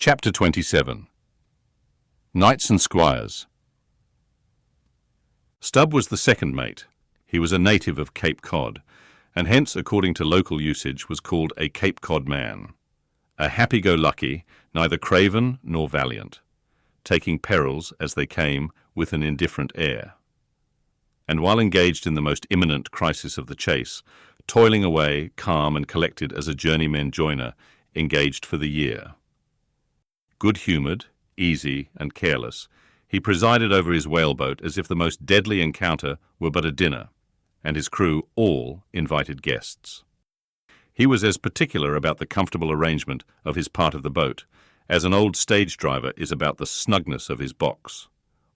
Chapter 27. Knights and Squires. Stubb was the second mate. He was a native of Cape Cod, and hence, according to local usage, was called a Cape Cod man. A happy-go-lucky, neither craven nor valiant, taking perils as they came with an indifferent air. And while engaged in the most imminent crisis of the chase, toiling away, calm and collected as a journeyman joiner engaged for the year. Good-humoured, easy and careless, he presided over his whaleboat as if the most deadly encounter were but a dinner, and his crew all invited guests. He was as particular about the comfortable arrangement of his part of the boat as an old stage driver is about the snugness of his box.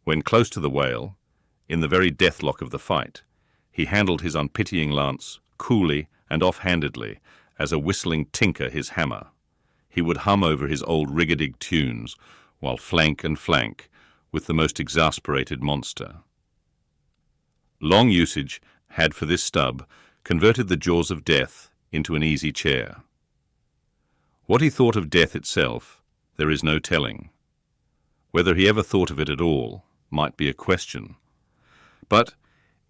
When close to the whale, in the very deathlock of the fight, he handled his unpitying lance coolly and off-handedly as a whistling tinker his hammer. He would hum over his old rigadig tunes while flank and flank with the most exasperated monster. Long usage had for this Stubb converted the jaws of death into an easy chair. What he thought of death itself, there is no telling. Whether he ever thought of it at all might be a question. But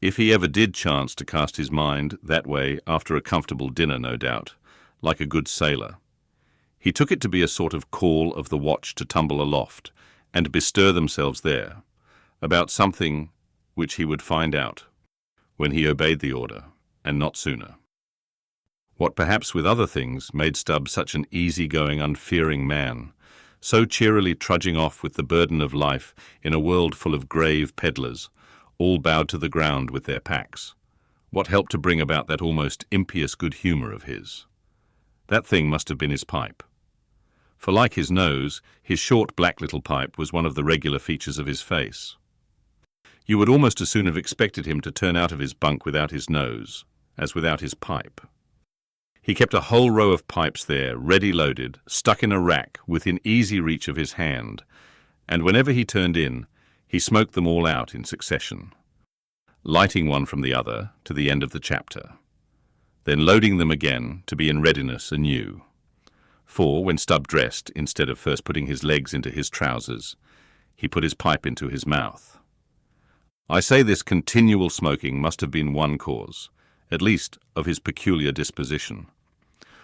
if he ever did chance to cast his mind that way after a comfortable dinner, no doubt, like a good sailor, he took it to be a sort of call of the watch to tumble aloft and bestir themselves there, about something which he would find out when he obeyed the order, and not sooner. What perhaps with other things made Stubb such an easy-going, unfearing man, so cheerily trudging off with the burden of life in a world full of grave peddlers, all bowed to the ground with their packs, what helped to bring about that almost impious good humour of his? That thing must have been his pipe. For like his nose, his short black little pipe was one of the regular features of his face. You would almost as soon have expected him to turn out of his bunk without his nose, as without his pipe. He kept a whole row of pipes there, ready loaded, stuck in a rack within easy reach of his hand, and whenever he turned in, he smoked them all out in succession, lighting one from the other to the end of the chapter, then loading them again to be in readiness anew. For when Stubb dressed, instead of first putting his legs into his trousers, he put his pipe into his mouth. I say this continual smoking must have been one cause, at least of his peculiar disposition.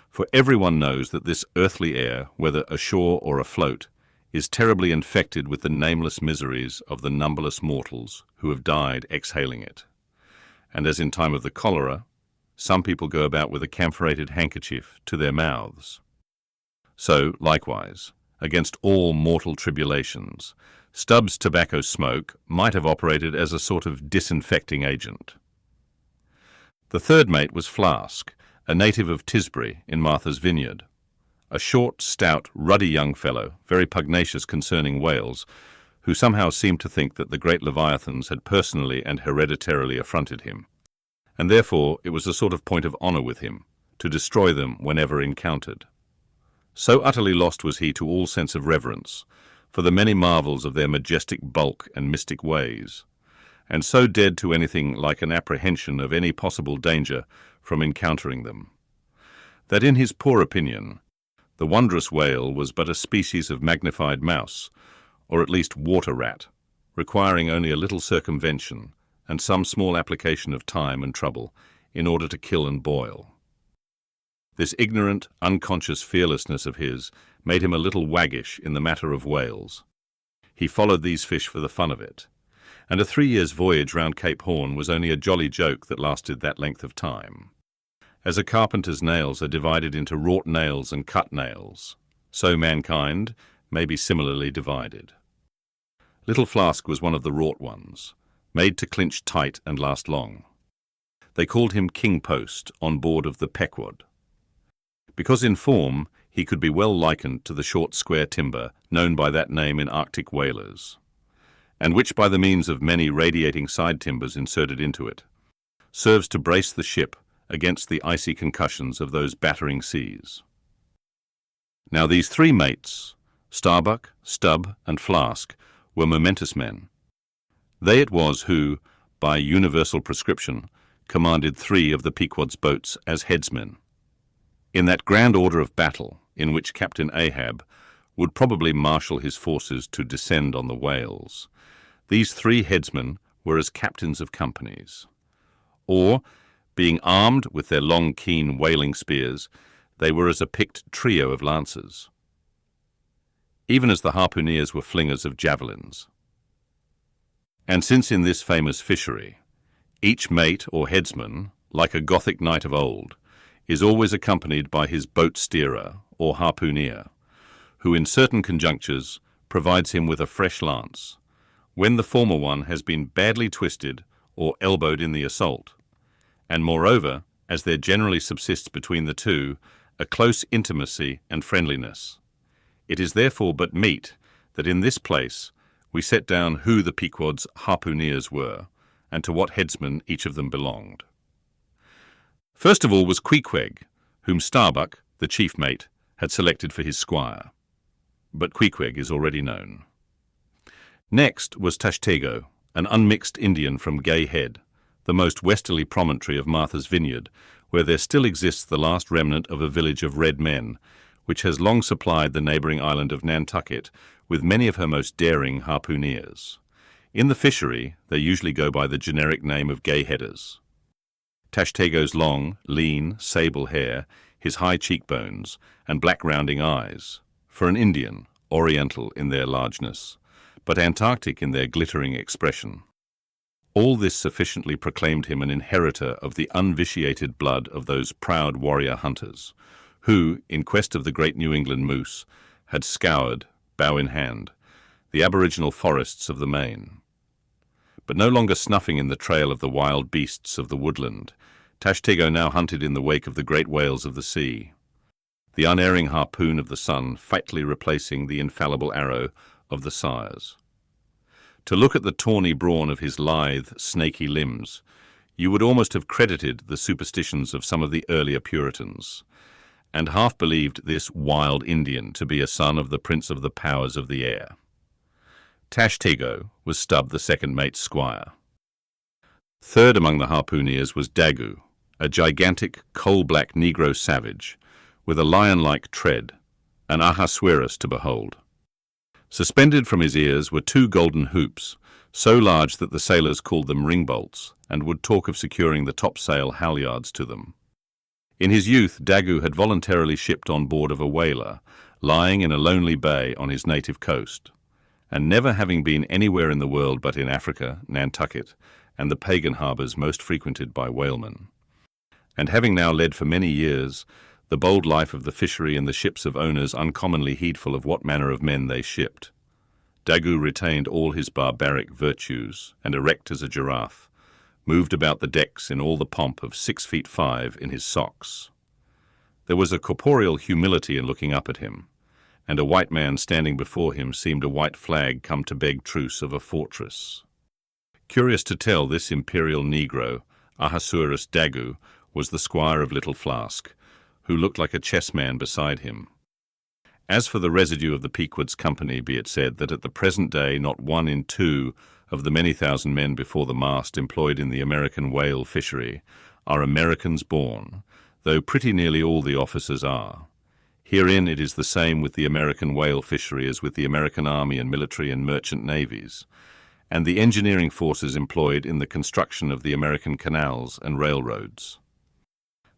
For everyone knows that this earthly air, whether ashore or afloat, is terribly infected with the nameless miseries of the numberless mortals who have died exhaling it. And as in time of the cholera, some people go about with a camphorated handkerchief to their mouths. So, likewise, against all mortal tribulations, Stubb's tobacco smoke might have operated as a sort of disinfecting agent. The third mate was Flask, a native of Tisbury in Martha's Vineyard, a short, stout, ruddy young fellow, very pugnacious concerning whales, who somehow seemed to think that the great leviathans had personally and hereditarily affronted him, and therefore it was a sort of point of honour with him to destroy them whenever encountered. So utterly lost was he to all sense of reverence for the many marvels of their majestic bulk and mystic ways, and so dead to anything like an apprehension of any possible danger from encountering them, that in his poor opinion the wondrous whale was but a species of magnified mouse, or at least water rat, requiring only a little circumvention and some small application of time and trouble in order to kill and boil. This ignorant, unconscious fearlessness of his made him a little waggish in the matter of whales. He followed these fish for the fun of it, and a 3 years' voyage round Cape Horn was only a jolly joke that lasted that length of time. As a carpenter's nails are divided into wrought nails and cut nails, so mankind may be similarly divided. Little Flask was one of the wrought ones, made to clinch tight and last long. They called him King Post on board of the Pequod, because in form he could be well likened to the short square timber known by that name in Arctic whalers, and which by the means of many radiating side timbers inserted into it, serves to brace the ship against the icy concussions of those battering seas. Now these three mates, Starbuck, Stubb, and Flask, were momentous men. They it was who, by universal prescription, commanded 3 of the Pequod's boats as headsmen. In that grand order of battle in which Captain Ahab, would probably marshal his forces to descend on the whales. These three headsmen were as captains of companies. Or, being armed with their long, keen whaling spears, they were as a picked trio of lancers, even as the harpooneers were flingers of javelins. And since in this famous fishery, each mate or headsman, like a Gothic knight of old, is always accompanied by his boat steerer or harpooneer, who in certain conjunctures provides him with a fresh lance, when the former one has been badly twisted or elbowed in the assault, and moreover, as there generally subsists between the two a close intimacy and friendliness. It is therefore but meet that in this place we set down who the Pequod's harpooneers were, and to what headsman each of them belonged. First of all was Queequeg, whom Starbuck, the chief mate, had selected for his squire. But Queequeg is already known. Next was Tashtego, an unmixed Indian from Gay Head, the most westerly promontory of Martha's Vineyard, where there still exists the last remnant of a village of red men, which has long supplied the neighbouring island of Nantucket with many of her most daring harpooneers. In the fishery, they usually go by the generic name of Gay-Headers. Tashtego's long, lean, sable hair, his high cheekbones, and black rounding eyes, for an Indian, oriental in their largeness, but Antarctic in their glittering expression. All this sufficiently proclaimed him an inheritor of the unvitiated blood of those proud warrior hunters, who, in quest of the great New England moose, had scoured, bow in hand, the aboriginal forests of the Main. But no longer snuffing in the trail of the wild beasts of the woodland, Tashtego now hunted in the wake of the great whales of the sea, the unerring harpoon of the sun fatally replacing the infallible arrow of the sires. To look at the tawny brawn of his lithe, snaky limbs, you would almost have credited the superstitions of some of the earlier Puritans, and half believed this wild Indian to be a son of the prince of the powers of the air. Tashtego was Stubb, the second mate's squire. Third among the harpooneers was Daggoo, a gigantic coal-black Negro savage, with a lion-like tread, an Ahasuerus to behold. Suspended from his ears were two golden hoops, so large that the sailors called them ring-bolts, and would talk of securing the topsail halyards to them. In his youth, Daggoo had voluntarily shipped on board of a whaler, lying in a lonely bay on his native coast, and never having been anywhere in the world but in Africa, Nantucket, and the pagan harbours most frequented by whalemen, and having now led for many years the bold life of the fishery in the ships of owners uncommonly heedful of what manner of men they shipped, Daggoo retained all his barbaric virtues, and erect as a giraffe, moved about the decks in all the pomp of 6'5" in his socks. There was a corporeal humility in looking up at him, and a white man standing before him seemed a white flag come to beg truce of a fortress. Curious to tell, this imperial Negro, Ahasuerus Daggoo, was the squire of Little Flask, who looked like a chessman beside him. As for the residue of the Pequod's company, be it said that at the present day not 1 in 2 of the many thousand men before the mast employed in the American whale fishery are Americans born, though pretty nearly all the officers are. Herein it is the same with the American whale fishery as with the American Army and military and merchant navies, and the engineering forces employed in the construction of the American canals and railroads.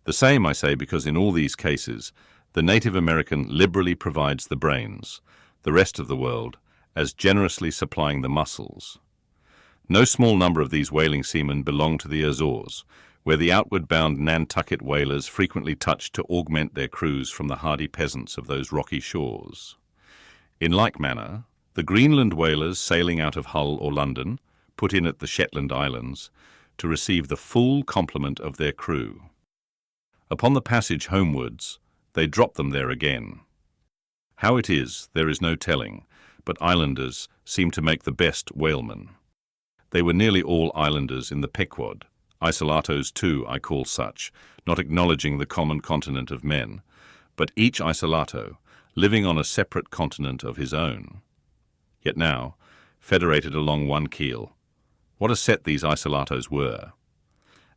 The same, I say, because in all these cases the native American liberally provides the brains, the rest of the world as generously supplying the muscles. No small number of these whaling seamen belong to the Azores, where the outward-bound Nantucket whalers frequently touch to augment their crews from the hardy peasants of those rocky shores. In like manner, the Greenland whalers sailing out of Hull or London put in at the Shetland Islands to receive the full complement of their crew. Upon the passage homewards, they drop them there again. How it is, there is no telling, but islanders seem to make the best whalemen. They were nearly all islanders in the Pequod. Isolatos too I call such, not acknowledging the common continent of men, but each isolato living on a separate continent of his own. Yet now, federated along one keel, what a set these isolatos were!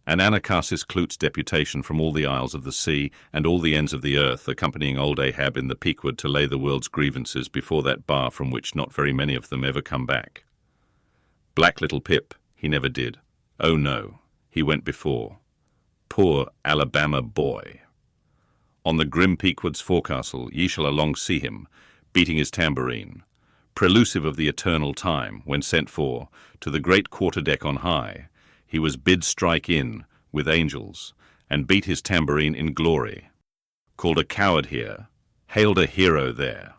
An Anacharsis Clute's deputation from all the isles of the sea and all the ends of the earth, accompanying old Ahab in the Pequod to lay the world's grievances before that bar from which not very many of them ever come back. Black little Pip, he never did. Oh no, he went before. Poor Alabama boy. On the grim Pequod's forecastle ye shall along see him, beating his tambourine, prelusive of the eternal time, when sent for, to the great quarter-deck on high, he was bid strike in, with angels, and beat his tambourine in glory. Called a coward here, hailed a hero there.